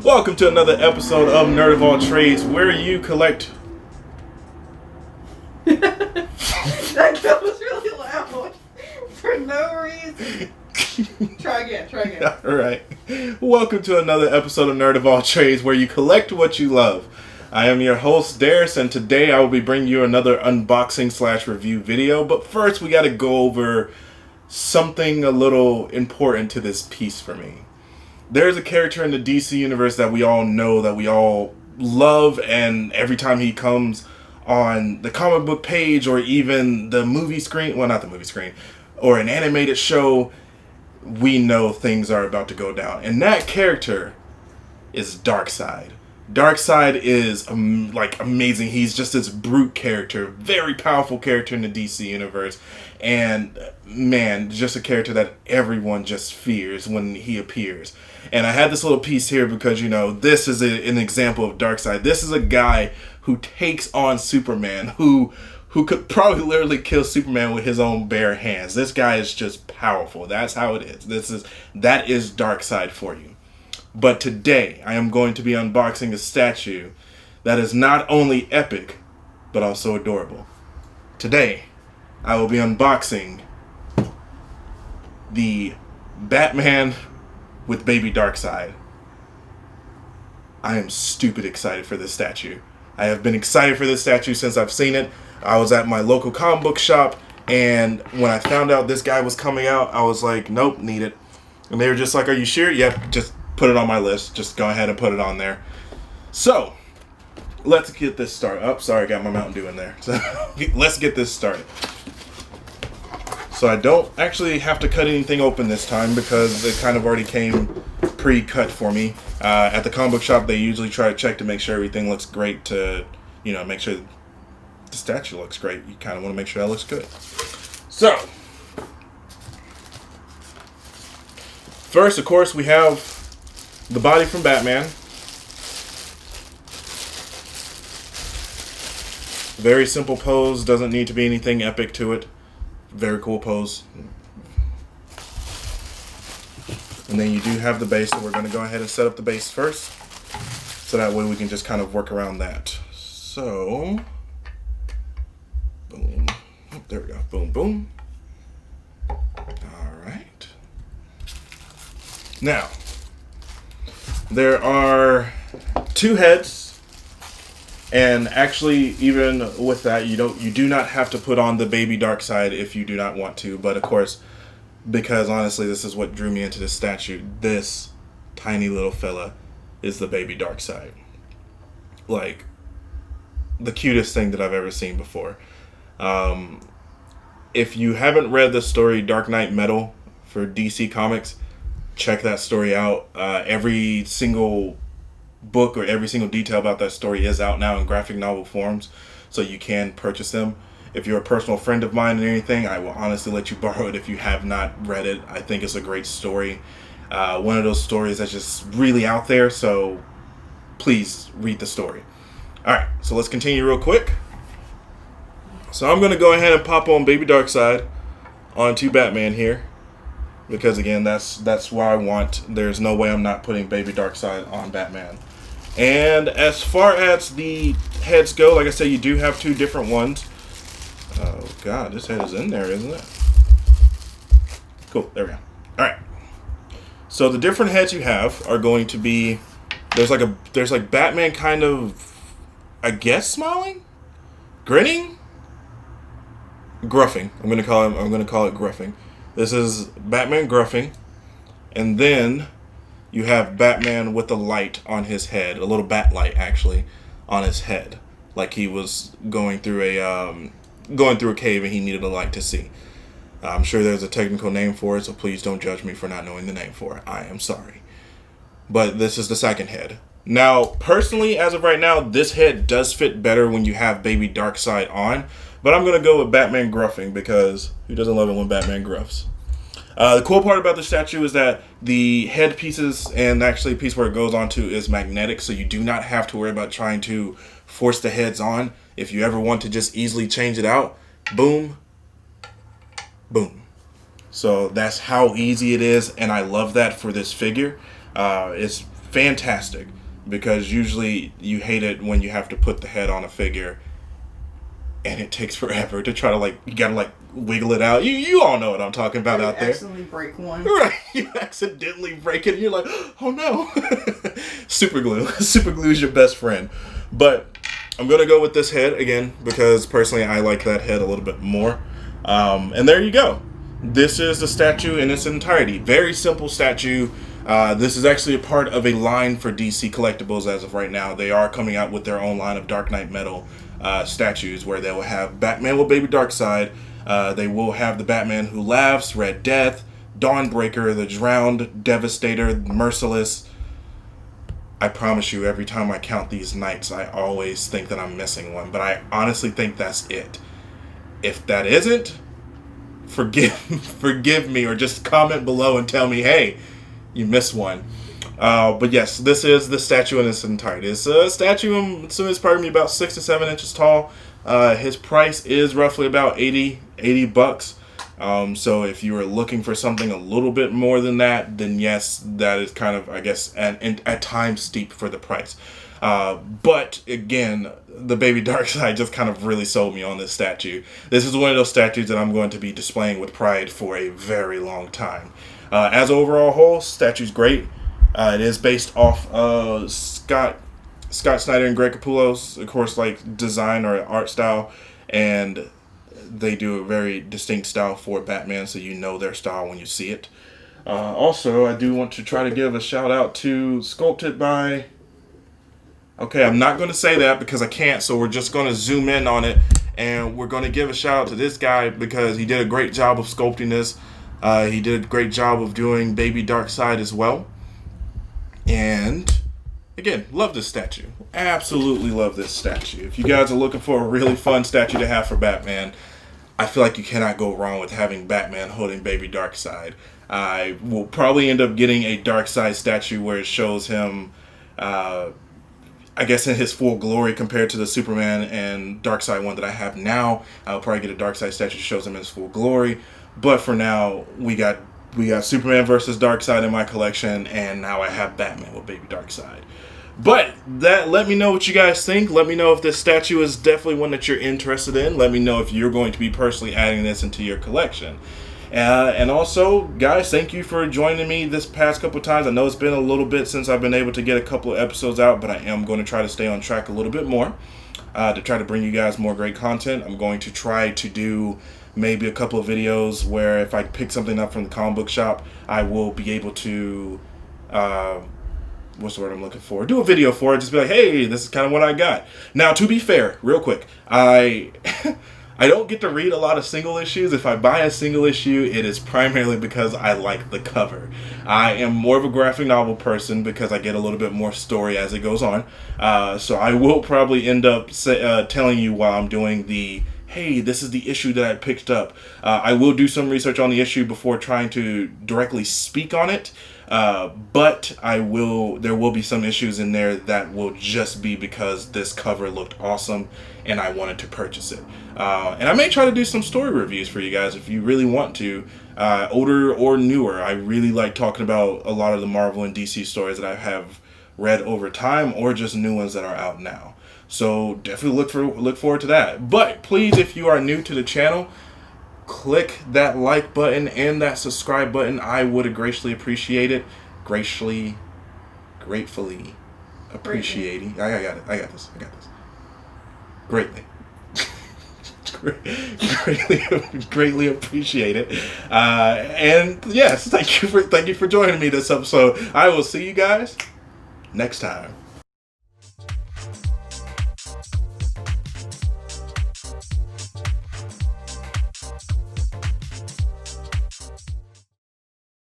Welcome to another episode of Nerd of All Trades, where you collect... That was really loud. For no reason. Try again. Alright. Welcome to another episode of Nerd of All Trades, where you collect what you love. I am your host, Darius, and today I will be bringing you another unboxing / review video. But first, we got to go over something a little important to this piece for me. There's a character in the DC universe that we all know, that we all love, and every time he comes on the comic book page or even the movie screen, well, not the movie screen, or an animated show, we know things are about to go down. And that character is Darkseid. Darkseid is amazing. He's just this brute character, very powerful character in the DC universe, and man, just a character that everyone just fears when he appears. And I had this little piece here because, you know, this is an example of Darkseid. This is a guy who takes on Superman, who could probably literally kill Superman with his own bare hands. This guy is just powerful. That's how it is. That is Darkseid for you. But today, I am going to be unboxing a statue that is not only epic, but also adorable. Today, I will be unboxing the Batman with Baby Darkseid. I am stupid excited for this statue. I have been excited for this statue since I've seen it. I was at my local comic book shop, and when I found out this guy was coming out, I was like, nope, need it. And they were just like, are you sure? Yep, just put it on my list. Just go ahead and put it on there. So, let's get this started. Oh, sorry, I got my Mountain Dew in there. So, let's get this started. So I don't actually have to cut anything open this time because it kind of already came pre-cut for me. At the comic book shop, they usually try to check to make sure everything looks great to, you know, make sure the statue looks great. You kind of want to make sure that looks good. So, first, of course, we have the body from Batman. Very simple pose, doesn't need to be anything epic to it. Very cool pose. And then you do have the base, so we're going to go ahead and set up the base first. So that way we can just kind of work around that. So, boom. Oh, there we go. Boom, boom. Alright. Now, there are two heads. And actually, even with that, you do not have to put on the Baby Darkseid if you do not want to. But of course, because honestly, this is what drew me into this statue. This tiny little fella is the Baby Darkseid. Like, the cutest thing that I've ever seen before. If you haven't read the story Dark Knight Metal for DC Comics, check that story out. Every single book or every single detail about that story is out now in graphic novel forms, so you can purchase them. If you're a personal friend of mine and anything, I will honestly let you borrow it if you have not read it. I think it's a great story. One of those stories that's just really out there, so please read the story. Alright, so let's continue real quick. So I'm going to go ahead and pop on Baby Darkseid onto Batman here. Because again, that's what I want. There's no way I'm not putting Baby Darkseid on Batman. And as far as the heads go, like I said, you do have two different ones. Oh god, this head is in there, isn't it? Cool, there we go. Alright. So the different heads you have are going to be, there's like Batman kind of, I guess, smiling? Grinning? Gruffing. I'm gonna call it gruffing. This is Batman gruffing, and then you have Batman with a light on his head, a little bat light actually, on his head, like he was going through a cave and he needed a light to see. I'm sure there's a technical name for it, so please don't judge me for not knowing the name for it. I am sorry. But this is the second head. Now, personally, as of right now, this head does fit better when you have Baby Darkseid on. But I'm going to go with Batman gruffing because who doesn't love it when Batman gruffs? The cool part about the statue is that the head pieces and actually the piece where it goes onto is magnetic, so you do not have to worry about trying to force the heads on. If you ever want to just easily change it out, Boom. Boom. So that's how easy it is, and I love that for this figure. It's fantastic because usually you hate it when you have to put the head on a figure and it takes forever to try to you gotta wiggle it out. You all know what I'm talking about out there. You accidentally break one. Right, you accidentally break it and you're like, oh no. Super glue. Super glue is your best friend. But I'm gonna go with this head again because personally I like that head a little bit more. And there you go. This is the statue in its entirety. Very simple statue. This is actually a part of a line for DC Collectibles as of right now. They are coming out with their own line of Dark Knight metal statues where they will have Batman with Baby Darkseid. They will have the Batman Who Laughs, Red Death, Dawnbreaker, the Drowned, Devastator, Merciless. I promise you, every time I count these knights, I always think that I'm missing one. But I honestly think that's it. If that isn't, forgive me, or just comment below and tell me, hey, you missed one. But yes, this is the statue in its entirety. It's a statue, it's probably about 6 to 7 inches tall. His price is roughly about 80 bucks. So if you are looking for something a little bit more than that, then yes, that is kind of, I guess, at times steep for the price. But again, the Baby Darkseid just kind of really sold me on this statue. This is one of those statues that I'm going to be displaying with pride for a very long time. As overall whole, statue's great. It is based off Scott Snyder and Greg Capullo's, of course, design or art style, and they do a very distinct style for Batman, so you know their style when you see it. Also, I do want to try to give a shout out to Sculpted by... Okay, I'm not going to say that because I can't, so we're just going to zoom in on it, and we're going to give a shout out to this guy because he did a great job of sculpting this. He did a great job of doing Baby Darkseid as well. And again, love this statue. Absolutely love this statue. If you guys are looking for a really fun statue to have for Batman, I feel like you cannot go wrong with having Batman holding Baby Darkseid. I will probably end up getting a Darkseid statue where it shows him, I guess, in his full glory compared to the Superman and Darkseid one that I have now. I'll probably get a Darkseid statue that shows him in his full glory. But for now, we got Superman versus Darkseid in my collection, and now I have Batman with Baby Darkseid. But let me know what you guys think. Let me know if this statue is definitely one that you're interested in. Let me know if you're going to be personally adding this into your collection. And also, guys, thank you for joining me this past couple times. I know it's been a little bit since I've been able to get a couple of episodes out, but I am going to try to stay on track a little bit more to try to bring you guys more great content. I'm going to try to do maybe a couple of videos where if I pick something up from the comic book shop, I will be able to, what's the word I'm looking for? Do a video for it. Just be like, hey, this is kind of what I got. Now, to be fair, real quick, I don't get to read a lot of single issues. If I buy a single issue, it is primarily because I like the cover. I am more of a graphic novel person because I get a little bit more story as it goes on. So I will probably end up telling you while I'm doing the, hey, this is the issue that I picked up. I will do some research on the issue before trying to directly speak on it. But there will be some issues in there that will just be because this cover looked awesome and I wanted to purchase it. And I may try to do some story reviews for you guys if you really want to, older or newer. I really like talking about a lot of the Marvel and DC stories that I have read over time, or just new ones that are out now. So definitely look forward to that. But please, if you are new to the channel, click that like button and that subscribe button. I would greatly appreciate it. Gratefully appreciating. I got this. Greatly. Greatly appreciate it. And yes, thank you for joining me this episode. I will see you guys next time.